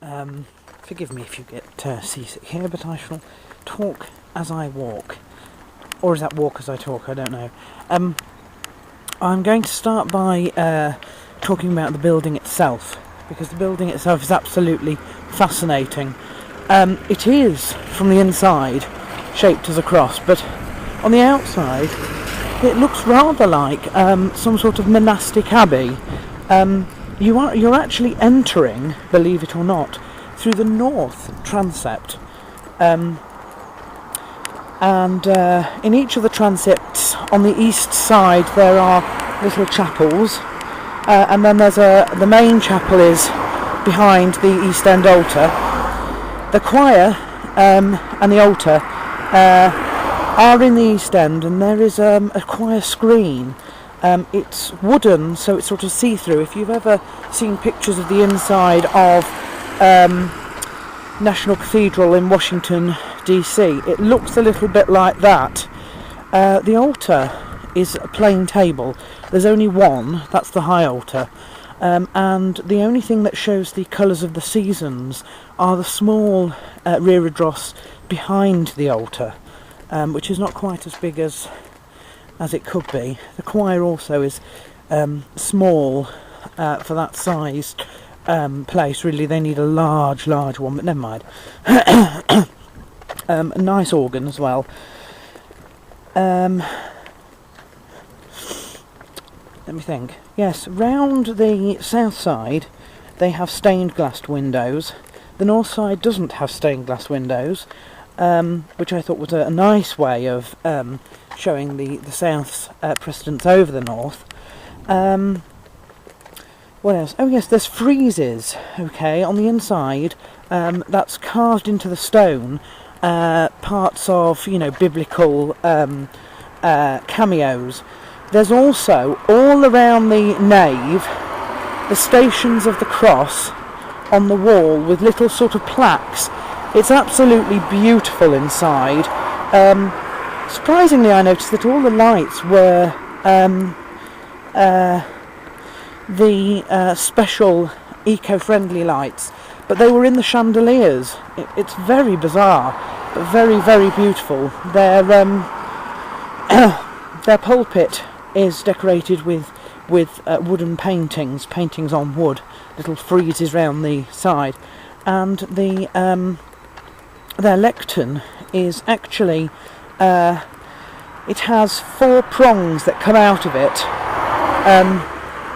Forgive me if you get seasick here, but I shall talk as I walk. Or is that walk as I talk? I don't know. I'm going to start by talking about the building itself, because the building itself is absolutely fascinating. It is, from the inside, shaped as a cross, but on the outside it looks rather like some sort of monastic abbey. You're actually entering, believe it or not, through the north transept. And in each of the transepts on the east side there are little chapels, and then there's the main chapel is behind the east end altar. The choir and the altar are in the east end, and there is a choir screen. It's wooden, so it's sort of see-through. If you've ever seen pictures of the inside of National Cathedral in Washington DC, it looks a little bit like that. The altar is a plain table. There's only one, that's the high altar, and the only thing that shows the colours of the seasons are the small rear dross behind the altar, which is not quite as big as it could be. The choir also is small for that size place. Really, they need a large one, but never mind. A nice organ as well. Let me think. Yes, round the south side they have stained glass windows. The north side doesn't have stained glass windows, which I thought was a nice way of showing the south's precedence over the north. What else? Oh yes, there's friezes, okay, on the inside. That's carved into the stone, parts of, biblical cameos. There's also, all around the nave, the Stations of the Cross on the wall with little sort of plaques. It's absolutely beautiful inside. Surprisingly, I noticed that all the lights were the special eco-friendly lights, but they were in the chandeliers. It's very bizarre, but very, very beautiful. Their pulpit is decorated with wooden paintings on wood, little friezes round the side, and their lectern is actually it has 4 prongs that come out of it,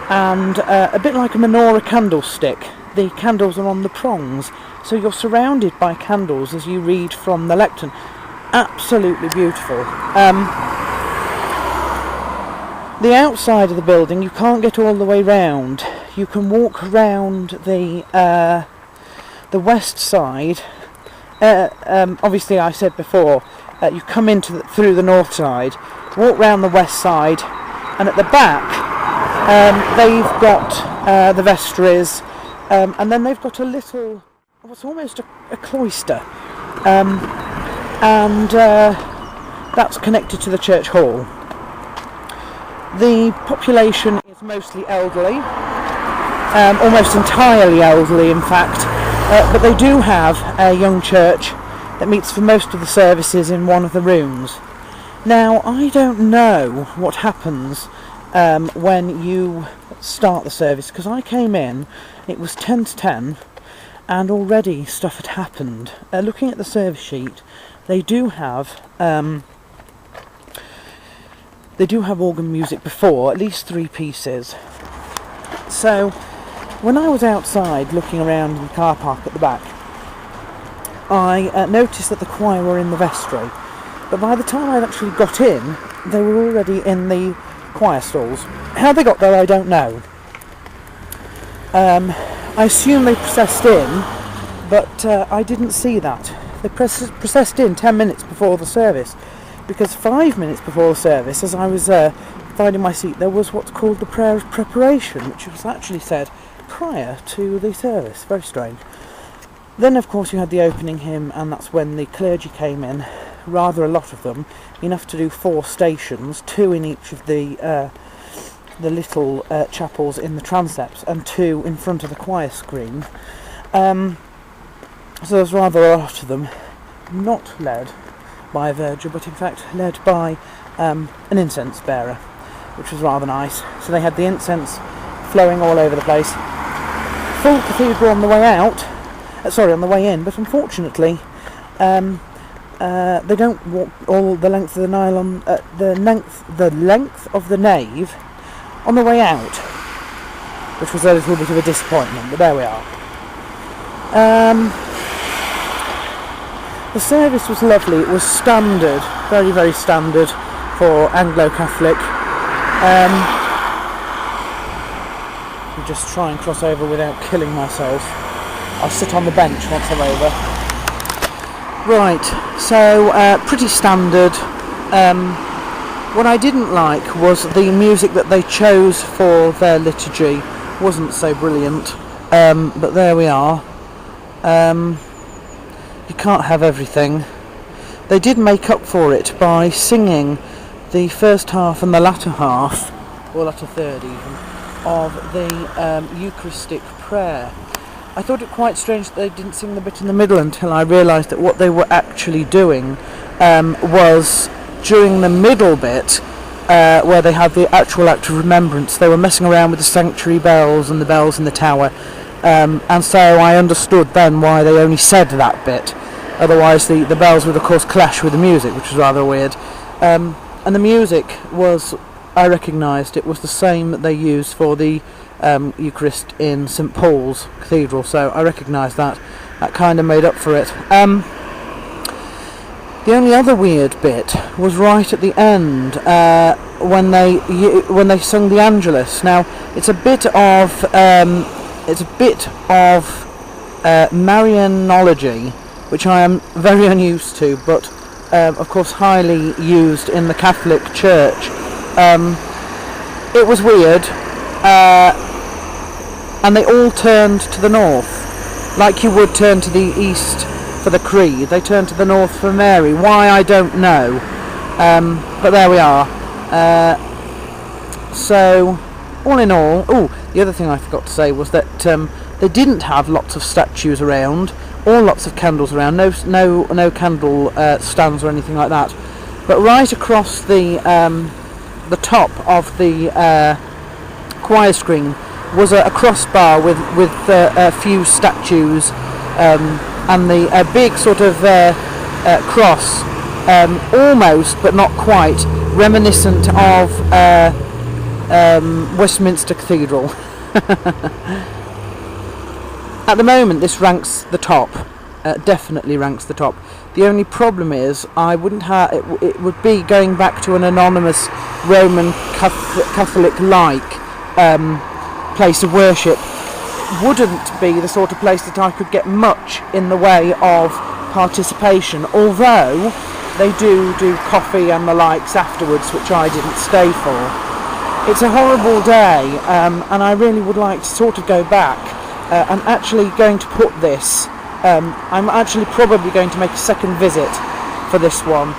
and a bit like a menorah candlestick. The candles are on the prongs, so you're surrounded by candles as you read from the lectern. Absolutely beautiful. The outside of the building you can't get all the way round. You can walk round the west side. Obviously, I said before, you come through the north side, walk round the west side, and at the back they've got the vestries, and then they've got a little, what's almost a cloister, and that's connected to the church hall. The population is mostly elderly, almost entirely elderly in fact, but they do have a young church that meets for most of the services in one of the rooms. Now, I don't know what happens when you start the service, because I came in, it was 10 to 10, and already stuff had happened. Looking at the service sheet, they do have organ music before, at least 3 pieces. So when I was outside looking around in the car park at the back, I noticed that the choir were in the vestry, but by the time I'd actually got in, they were already in the choir stalls. How they got there, I don't know. I assume they processed in, but I didn't see that. They processed in 10 minutes before the service, because 5 minutes before the service, as I was finding my seat, there was what's called the prayer of preparation, which was actually said prior to the service. Very strange. Then, of course, you had the opening hymn, and that's when the clergy came in, rather a lot of them, enough to do 4 stations, 2 in each of the little chapels in the transepts, and 2 in front of the choir screen. So there's rather a lot of them, not led by a verger, but in fact led by an incense bearer, which was rather nice. So they had the incense flowing all over the place. Full cathedral on the way out, on the way in, but unfortunately they don't walk all the length of the nylon, the length of the nave on the way out, which was a little bit of a disappointment, but there we are. The service was lovely. It was standard, very, very standard for Anglo-Catholic. I'll just try and cross over without killing myself. I'll sit on the bench once I'm over. Right, so pretty standard. What I didn't like was the music that they chose for their liturgy wasn't so brilliant, but there we are. You can't have everything. They did make up for it by singing the first half and the latter half, or latter third even, of the Eucharistic prayer. I thought it quite strange that they didn't sing the bit in the middle until I realised that what they were actually doing was during the middle bit where they had the actual act of remembrance. They were messing around with the sanctuary bells and the bells in the tower, and so I understood then why they only said that bit. Otherwise the bells would of course clash with the music, which was rather weird. And the music was, I recognised, it was the same that they used for the Eucharist in St Paul's Cathedral, so I recognised that. That kind of made up for it. The only other weird bit was right at the end when they sung the Angelus. Now it's a bit of Marianology, which I am very unused to, but of course highly used in the Catholic Church. It was weird, and they all turned to the north, like you would turn to the east for the Creed. They turned to the north for Mary. Why, I don't know, but there we are. So, all in all, the other thing I forgot to say was that they didn't have lots of statues around, or lots of candles around. No candle stands or anything like that. But right across the top of the choir screen was a crossbar with a few statues, and the big sort of cross, almost but not quite reminiscent of Westminster Cathedral. At the moment this ranks the top, definitely ranks the top. The only problem is I wouldn't have it would be going back to an anonymous Roman Catholic-like place of worship. Wouldn't be the sort of place that I could get much in the way of participation, although they do coffee and the likes afterwards, which I didn't stay for. It's a horrible day, and I really would like to sort of go back. I'm actually going to put this, I'm actually probably going to make a second visit for this one.